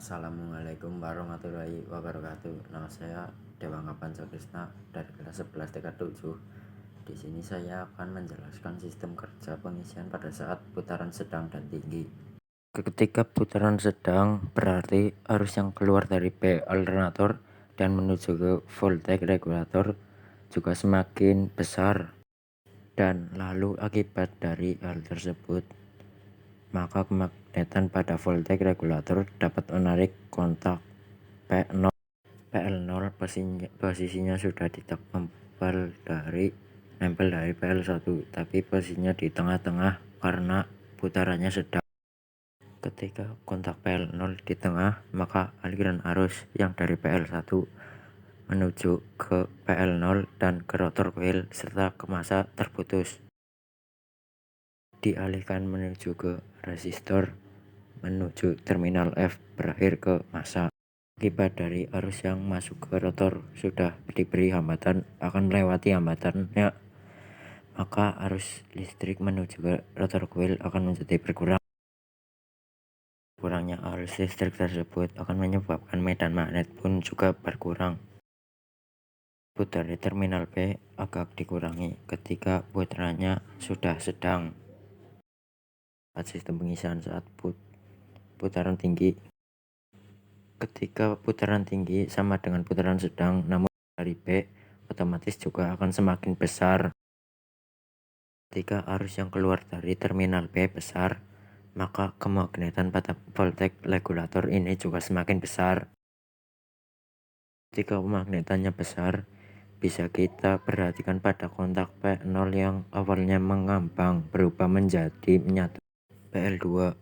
Assalamualaikum warahmatullahi wabarakatuh. Nama saya Dewangga Pancakrisna dari kelas 11 TK7. Di sini saya akan menjelaskan sistem kerja pengisian pada saat putaran sedang dan tinggi. Ketika putaran sedang berarti arus yang keluar dari P alternator dan menuju ke voltage regulator juga semakin besar. Dan lalu akibat dari hal tersebut, maka kemagnetan pada voltage regulator dapat menarik kontak P0. PL0 posisinya sudah nempel dari PL1, tapi posisinya di tengah-tengah karena putarannya sedang. Ketika kontak PL0 di tengah, maka aliran arus yang dari PL1 menuju ke PL0 dan ke rotor coil serta ke massa terputus. Dialihkan menuju ke resistor menuju terminal F berakhir ke massa. Akibat dari arus yang masuk ke rotor sudah diberi hambatan akan melewati hambatannya, maka arus listrik menuju ke rotor coil akan menjadi berkurang. Kurangnya arus listrik tersebut akan menyebabkan medan magnet pun juga berkurang. Putar di terminal B agak dikurangi ketika putarannya sudah sedang. Sistem pengisian saat putaran tinggi. Ketika putaran tinggi sama dengan putaran sedang, namun dari B otomatis juga akan semakin besar. Ketika arus yang keluar dari terminal B besar, maka kemagnetan pada voltage regulator ini juga semakin besar. Ketika kemagnetannya besar, bisa kita perhatikan pada kontak P0 yang awalnya mengambang berubah menjadi menyatu PL2.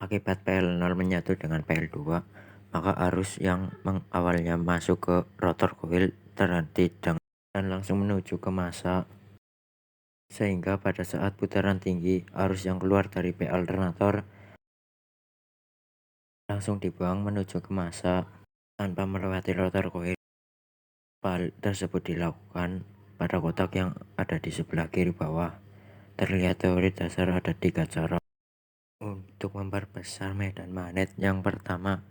Akibat PL0 menyatu dengan PL2, maka arus yang awalnya masuk ke rotor coil terhenti dan langsung menuju ke massa. Sehingga pada saat putaran tinggi, arus yang keluar dari P alternator langsung dibuang menuju ke massa tanpa melewati rotor coil. Hal tersebut dilakukan pada kotak yang ada di sebelah kiri bawah. Terlihat teori dasar ada 3 cara. Untuk memperbesar medan magnet, yang pertama,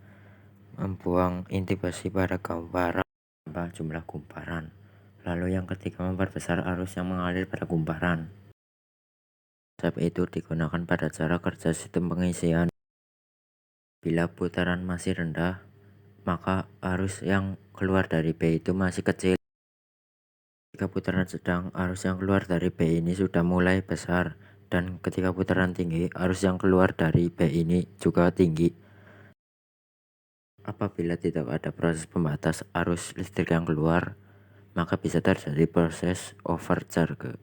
membuang inti besi pada gumparan tambah jumlah gumparan. Lalu yang ketiga, memperbesar arus yang mengalir pada gumparan. Konsep itu digunakan pada cara kerja sistem pengisian. Bila putaran masih rendah, maka arus yang keluar dari B itu masih kecil. Ketika putaran sedang, arus yang keluar dari B ini sudah mulai besar. Dan ketika putaran tinggi, arus yang keluar dari B ini juga tinggi. Apabila tidak ada proses pembatas arus listrik yang keluar, maka bisa terjadi proses overcharge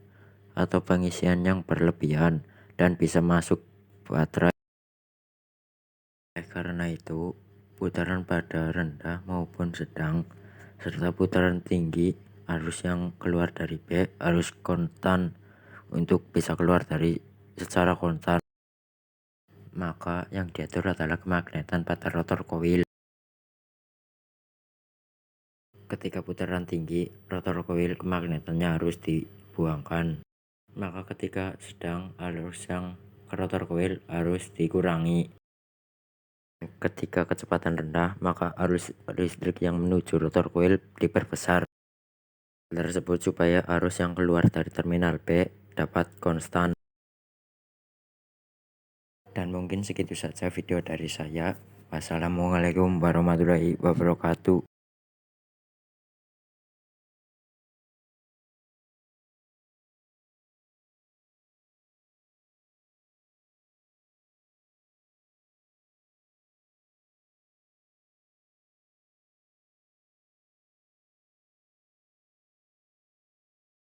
atau pengisian yang berlebihan dan bisa masuk baterai. Karena itu, putaran pada rendah maupun sedang serta putaran tinggi, arus yang keluar dari B harus konstan untuk bisa keluar dari secara konstan. Maka yang diatur adalah kemagnetan pada rotor coil. Ketika putaran tinggi, rotor coil kemagnetannya harus dibuangkan. Maka ketika sedang, arus yang ke rotor coil harus dikurangi. Ketika kecepatan rendah, maka arus listrik yang menuju rotor coil diperbesar. Tersebut supaya arus yang keluar dari terminal B dapat konstan. Dan mungkin segitu saja video dari saya. Wassalamualaikum warahmatullahi wabarakatuh.